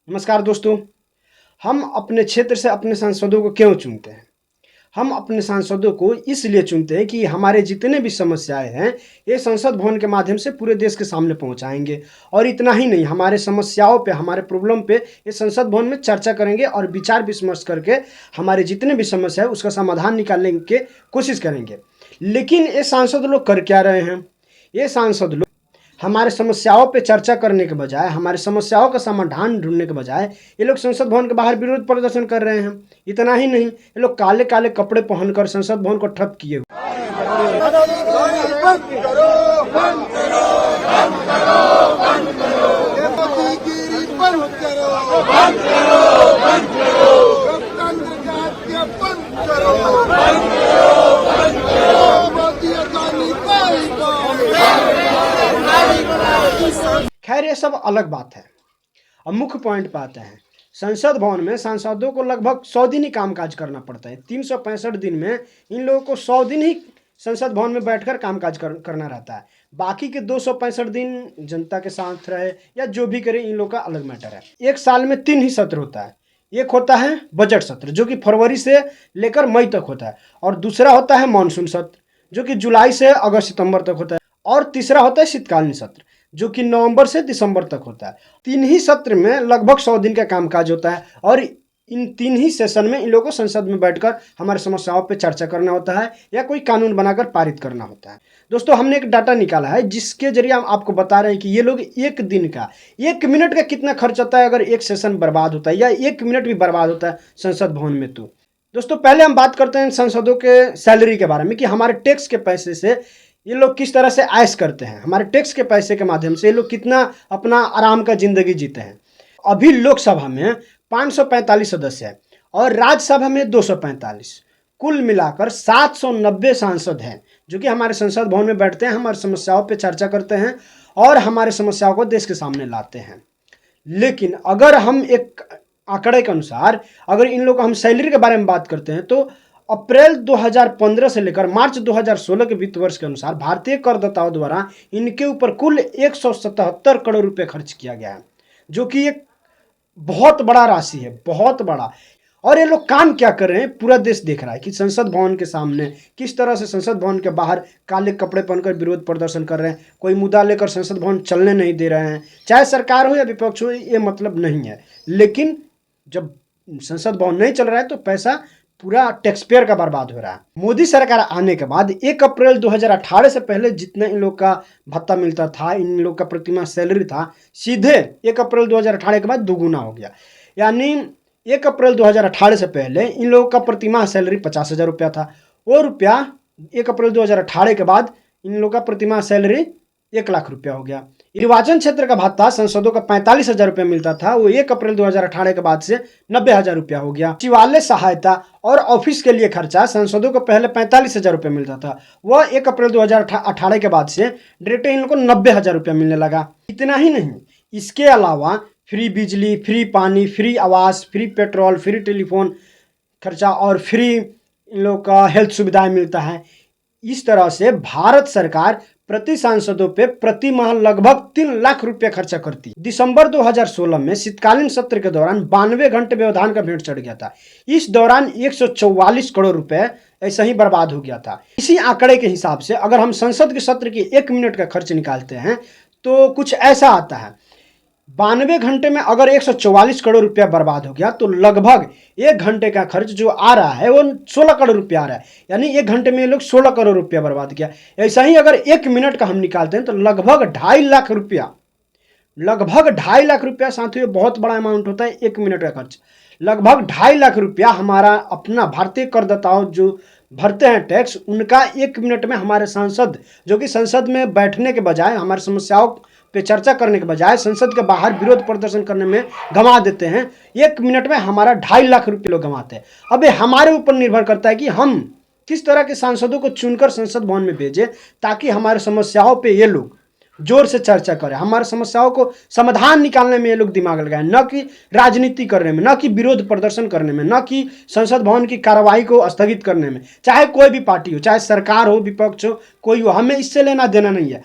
नमस्कार दोस्तों। हम अपने क्षेत्र से अपने सांसदों को क्यों चुनते हैं? हम अपने सांसदों को इसलिए चुनते हैं कि हमारे जितने भी समस्याएं हैं ये संसद भवन के माध्यम से पूरे देश के सामने पहुंचाएंगे। और इतना ही नहीं, हमारे समस्याओं पे, हमारे प्रॉब्लम पे ये संसद भवन में चर्चा करेंगे और विचार विमर्श करके हमारे जितने भी समस्या है उसका समाधान निकालने की कोशिश करेंगे। लेकिन ये सांसद लोग कर क्या रहे हैं? ये सांसद लोग हमारे समस्याओं पे चर्चा करने के बजाय, हमारे समस्याओं का समाधान ढूंढने के बजाय ये लोग संसद भवन के बाहर विरोध प्रदर्शन कर रहे हैं। इतना ही नहीं, ये लोग काले काले कपड़े पहनकर संसद भवन को ठप किए हुए। खैर, ये सब अलग बात है। अब मुख्य पॉइंट पे आते हैं। संसद भवन में सांसदों को लगभग 100 दिन ही कामकाज करना पड़ता है। 365 दिन में इन लोगों को 100 दिन ही संसद भवन में बैठकर कामकाज करना रहता है। बाकी के 265 दिन जनता के साथ रहे या जो भी करे, इन लोगों का अलग मैटर है। एक साल में 3 ही सत्र होता है। एक होता है बजट सत्र, जो कि फरवरी से लेकर मई तक होता है, और दूसरा होता है मानसून सत्र, जो कि जुलाई से अगस्त सितंबर तक होता है, और तीसरा होता है शीतकालीन सत्र, जो कि नवंबर से दिसंबर तक होता है। 3 ही सत्र में लगभग 100 दिन का कामकाज होता है, और इन 3 ही सेशन में इन लोगों को संसद में बैठकर हमारे समस्याओं पे चर्चा करना होता है या कोई कानून बनाकर पारित करना होता है। दोस्तों, हमने एक डाटा निकाला है जिसके जरिए हम आपको बता रहे हैं कि ये लोग एक दिन का, 1 मिनट का कितना खर्च होता है अगर एक सेशन बर्बाद होता है या 1 मिनट भी बर्बाद होता है संसद भवन में। तो दोस्तों, पहले हम बात करते हैं सांसदों के सैलरी के बारे में कि हमारे टैक्स के पैसे से ये लोग किस तरह से ऐश करते हैं। हमारे टैक्स के पैसे के माध्यम से ये लोग कितना अपना आराम का जिंदगी जीते हैं। अभी लोकसभा में 545 सदस्य हैं और राज्यसभा में 245, कुल मिलाकर 790 सांसद हैं जो कि हमारे संसद भवन में बैठते हैं, हमारी समस्याओं पे चर्चा करते हैं और हमारे समस्याओं को देश के सामने लाते हैं। लेकिन अगर हम एक आंकड़े के अनुसार, अगर इन लोगों को हम सैलरी के बारे में बात करते हैं, तो अप्रैल 2015 से लेकर मार्च 2016 के वित्त वर्ष के अनुसार भारतीय करदाताओं द्वारा इनके ऊपर कुल 177 करोड़ रुपए खर्च किया गया है, जो कि एक बहुत बड़ा राशि है, बहुत बड़ा। और ये लोग काम क्या कर रहे हैं, पूरा देश देख रहा है कि संसद भवन के सामने किस तरह से संसद भवन के बाहर काले कपड़े पहनकर विरोध प्रदर्शन कर रहे हैं। कोई मुद्दा लेकर संसद भवन चलने नहीं दे रहे हैं, चाहे सरकार हो या विपक्ष हो, ये मतलब नहीं है। लेकिन जब संसद भवन नहीं चल रहा है तो पैसा पूरा टैक्स पेयर का बर्बाद हो रहा है। मोदी सरकार आने के बाद 1 अप्रैल 2018 से पहले जितना इन लोग का भत्ता मिलता था, इन लोग का प्रतिमाह सैलरी था, सीधे 1 अप्रैल 2018 के बाद दुगुना हो गया। यानी 1 अप्रैल 2018 से पहले इन लोगों का प्रतिमाह सैलरी 50,000 रुपया था। वो रुपया 1 अप्रैल 2018 के बाद इन लोगों का प्रतिमाह सैलरी 1 लाख रुपया हो गया। निर्वाचन क्षेत्र का भत्ता सांसदों का 45,000 रुपया मिलता था, वो 1 अप्रैल 2018 के बाद से 90,000 रुपया हो गया। सचिवालय सहायता और ऑफिस के लिए खर्चा सांसदों को पहले 45,000 रुपया मिलता था, वह 1 अप्रैल 2018 के बाद से डायरेक्ट इन लोगों को 90,000 रुपया मिलने लगा। इतना ही नहीं, इसके अलावा फ्री बिजली, फ्री पानी, फ्री आवास, फ्री पेट्रोल, फ्री टेलीफोन खर्चा और फ्री इन लोग का हेल्थ सुविधाएं मिलता है। इस तरह से भारत सरकार प्रति सांसदों पे प्रति माह लगभग 3 लाख रुपया खर्चा करती है। दिसंबर 2016 में शीतकालीन सत्र के दौरान 92 घंटे व्यवधान का भेंट चढ़ गया था। इस दौरान 144 करोड़ रुपए ऐसा ही बर्बाद हो गया था। इसी आंकड़े के हिसाब से अगर हम संसद के सत्र के 1 मिनट का खर्च निकालते हैं तो कुछ ऐसा आता है। 92 घंटे में अगर 144 करोड़ रुपया बर्बाद हो गया तो लगभग 1 घंटे का खर्च जो आ रहा है वो 16 करोड़ रुपया आ रहा है। यानी 1 घंटे में ये लोग 16 करोड़ रुपया बर्बाद किया। ऐसा ही अगर 1 मिनट का हम निकालते हैं तो लगभग 2.5 लाख रुपया, लगभग 2.5 लाख रुपया। साथियों, बहुत बड़ा अमाउंट होता है 1 मिनट का खर्च। लगभग 2.5 लाख रुपया हमारा अपना भारतीय करदाताओं जो भरते हैं टैक्स, उनका 1 मिनट में हमारे सांसद, जो कि संसद में बैठने के बजाय, हमारी समस्याओं पे चर्चा करने के बजाय संसद के बाहर विरोध प्रदर्शन करने में गंवा देते हैं। 1 मिनट में हमारा 2.5 लाख रुपये लोग गंवाते हैं। अब ये हमारे ऊपर निर्भर करता है कि हम किस तरह के सांसदों को चुनकर संसद भवन में भेजें ताकि हमारे समस्याओं पे ये लोग जोर से चर्चा करें, हमारे समस्याओं को समाधान निकालने में ये लोग दिमाग लगाएं, न कि राजनीति करने में, न कि विरोध प्रदर्शन करने में, न कि संसद भवन की कार्रवाई को स्थगित करने में। चाहे कोई भी पार्टी हो, चाहे सरकार हो, विपक्ष हो, कोई हो, हमें इससे लेना देना नहीं है।